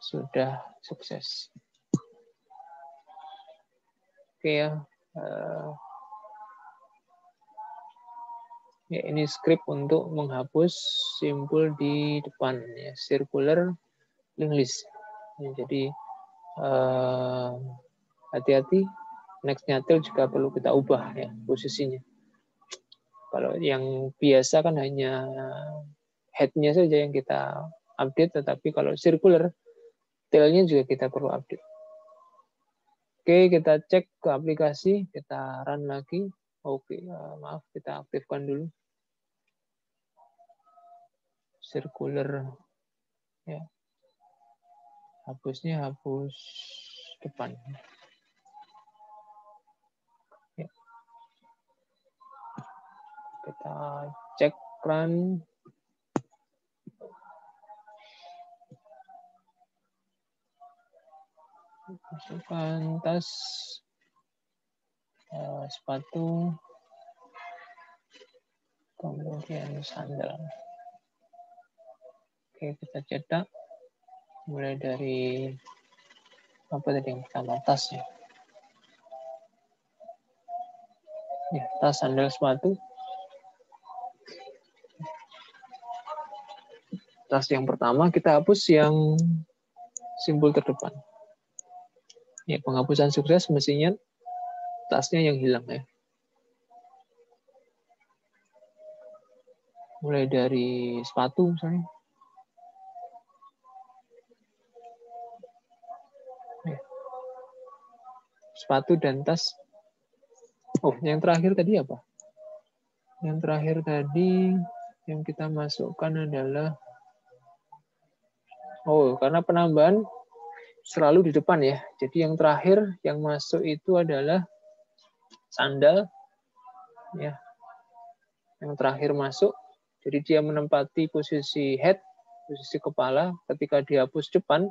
sudah sukses. Oke ya. Ya, ini script untuk menghapus simpul di depan ya, circular linked list. Ya, jadi hati-hati next-nya tail juga perlu kita ubah ya posisinya. Kalau yang biasa kan hanya head-nya saja yang kita update, tetapi kalau circular tail-nya juga kita perlu update. Oke, kita cek ke aplikasi, kita run lagi. Oke, maaf, kita aktifkan dulu circular ya. Hapusnya hapus depan. Ya. Kita cek run. Masukkan tas, sepatu, kemudian sandal. Oke, kita cetak mulai dari apa tadi yang pertama, tas ya. Ya, tas, sandal, sepatu. Tas yang pertama kita hapus yang simbol terdepan. Ya, penghapusan sukses, mestinya tasnya yang hilang ya. Mulai dari sepatu misalnya. Ya. Sepatu dan tas. Oh, yang terakhir tadi apa? Yang terakhir tadi yang kita masukkan adalah, oh, karena penambahan selalu di depan ya. Jadi yang terakhir yang masuk itu adalah sandal ya. Yang terakhir masuk, jadi dia menempati posisi head, posisi kepala. Ketika dihapus depan,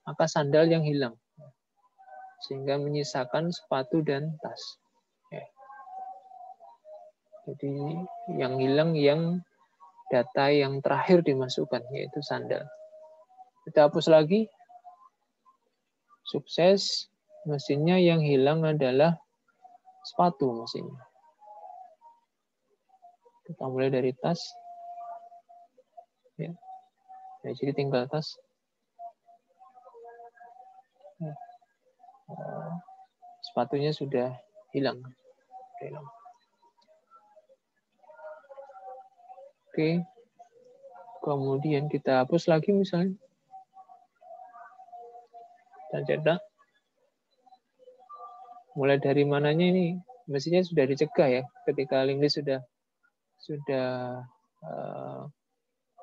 maka sandal yang hilang, sehingga menyisakan sepatu dan tas ya. Jadi yang hilang yang data yang terakhir dimasukkan, yaitu sandal. Kita hapus lagi, sukses. Mesinnya yang hilang adalah sepatu mesinnya. Kita mulai dari tas ya. Ya, jadi tinggal tas. Ya. Sepatunya sudah hilang. Oke. Kemudian kita hapus lagi misalnya. Dan cetak. Mulai dari mananya ini mestinya sudah dicegah ya. Ketika link list sudah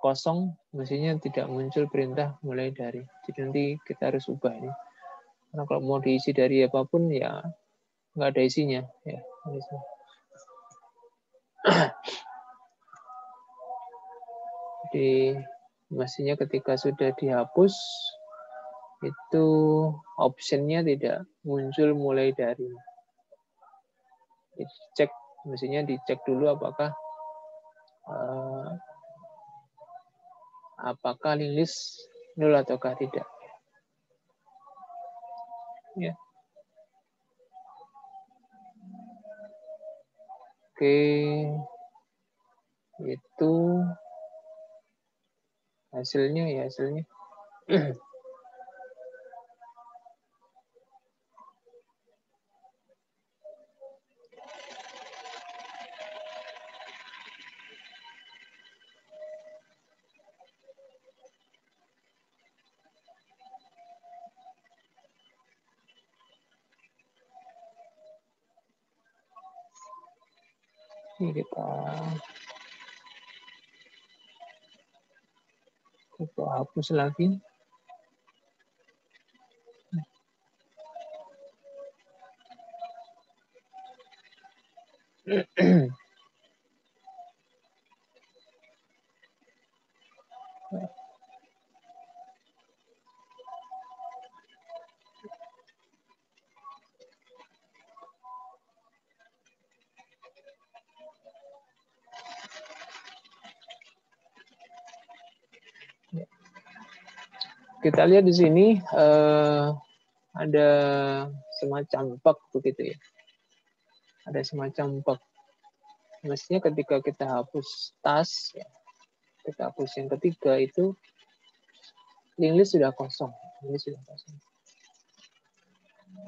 kosong, mestinya tidak muncul perintah mulai dari. Jadi nanti kita harus ubah ini. Karena kalau mau diisi dari apapun ya nggak ada isinya ya. Jadi mestinya ketika sudah dihapus itu optionnya tidak muncul mulai dari. Dicek, mestinya dicek dulu apakah link list nol ataukah tidak. Ya. Oke, itu hasilnya ya hasilnya. Ini kita hapus lagi. Kita lihat di sini ada semacam bug begitu ya. Ada semacam bug. Mestinya ketika kita hapus tas, ya, kita hapus yang ketiga itu link list sudah kosong.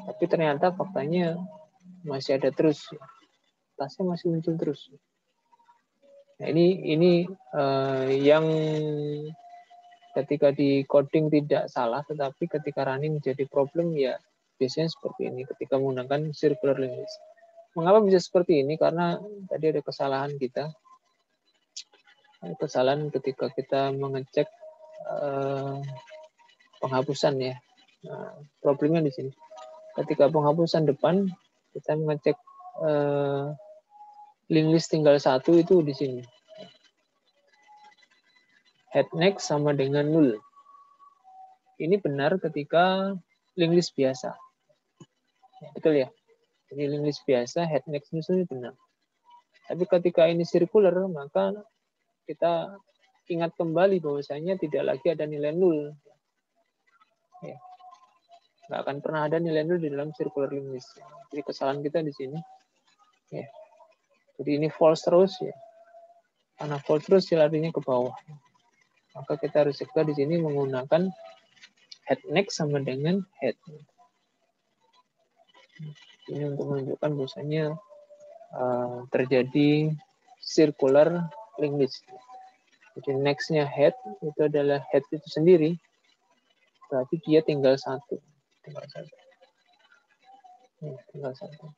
Tapi ternyata faktanya masih ada terus. Ya. Tasnya masih muncul terus. Nah, ini yang ketika di coding tidak salah, tetapi ketika running jadi problem ya biasanya seperti ini ketika menggunakan circular link list. Mengapa bisa seperti ini? Karena tadi ada kesalahan kita. Kesalahan ketika kita mengecek penghapusan ya. Nah, problemnya di sini. Ketika penghapusan depan, kita mengecek link list tinggal 1 itu di sini. Head next sama dengan 0. Ini benar ketika link list biasa. Betul ya? Jadi link list biasa, head next itu benar. Tapi ketika ini circular, maka kita ingat kembali bahwasanya tidak lagi ada nilai 0. Ya. Nggak akan pernah ada nilai 0 di dalam circular link list. Jadi kesalahan kita di sini. Ya. Jadi ini false terus ya. Karena false terus artinya ke bawah. Maka kita harus cegah di sini menggunakan head next sama dengan head. Ini untuk menunjukkan bahwasanya terjadi circular link list. Jadi next-nya head itu adalah head itu sendiri, berarti dia tinggal 1. Tinggal 1. Tinggal 1.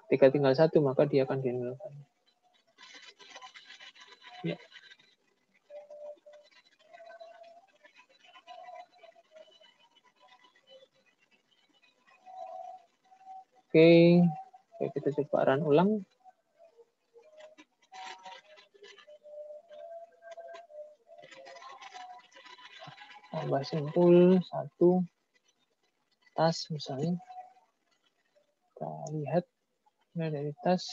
Ketika tinggal 1 maka dia akan dinolkan. Ya. Oke, kita coba run ulang. Tambah simpul 1 tas misalnya. Kita lihat dari tas.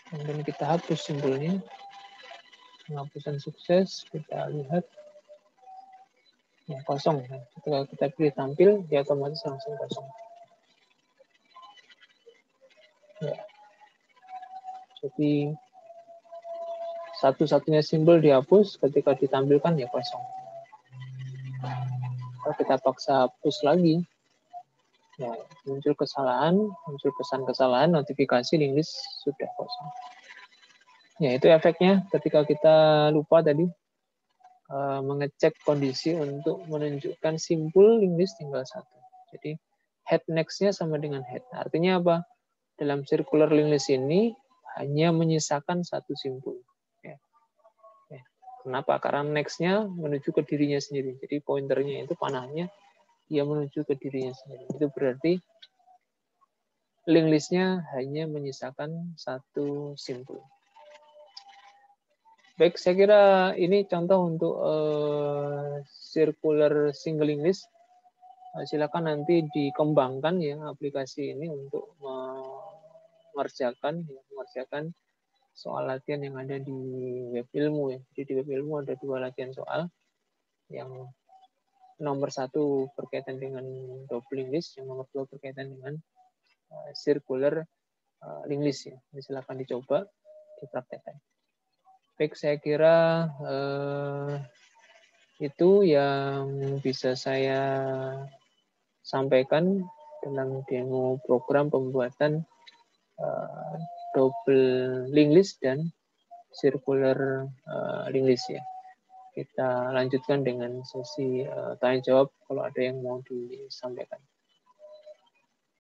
Kemudian kita hapus simpulnya. Penghapusan sukses, kita lihat. Ya, kosong. Ketika kita pilih tampil, dia otomatis langsung kosong. Ya. Jadi satu-satunya simbol dihapus, ketika ditampilkan ya kosong. Kalau kita paksa hapus lagi, ya, muncul kesalahan, muncul pesan kesalahan, notifikasi link list sudah kosong. Ya, itu efeknya ketika kita lupa tadi mengecek kondisi untuk menunjukkan simpul link list tinggal 1. Jadi head next-nya sama dengan head. Artinya apa? Dalam circular link list ini hanya menyisakan 1 simpul. Ya. Ya. Kenapa? Karena next-nya menuju ke dirinya sendiri. Jadi pointernya itu panahnya dia menuju ke dirinya sendiri. Itu berarti link list-nya hanya menyisakan 1 simpul. Baik, saya kira ini contoh untuk circular single link list. Silakan nanti dikembangkan ya aplikasi ini untuk mengerjakan soal latihan yang ada di web ilmu ya. Jadi di web ilmu ada 2 latihan soal. Yang nomor 1 berkaitan dengan double link list, yang nomor 2 berkaitan dengan circular link list ya. Ini silakan dicoba, dipraktekkan. Baik, saya kira itu yang bisa saya sampaikan dalam demo program pembuatan double link list dan circular link list ya. Kita lanjutkan dengan sesi tanya jawab kalau ada yang mau disampaikan.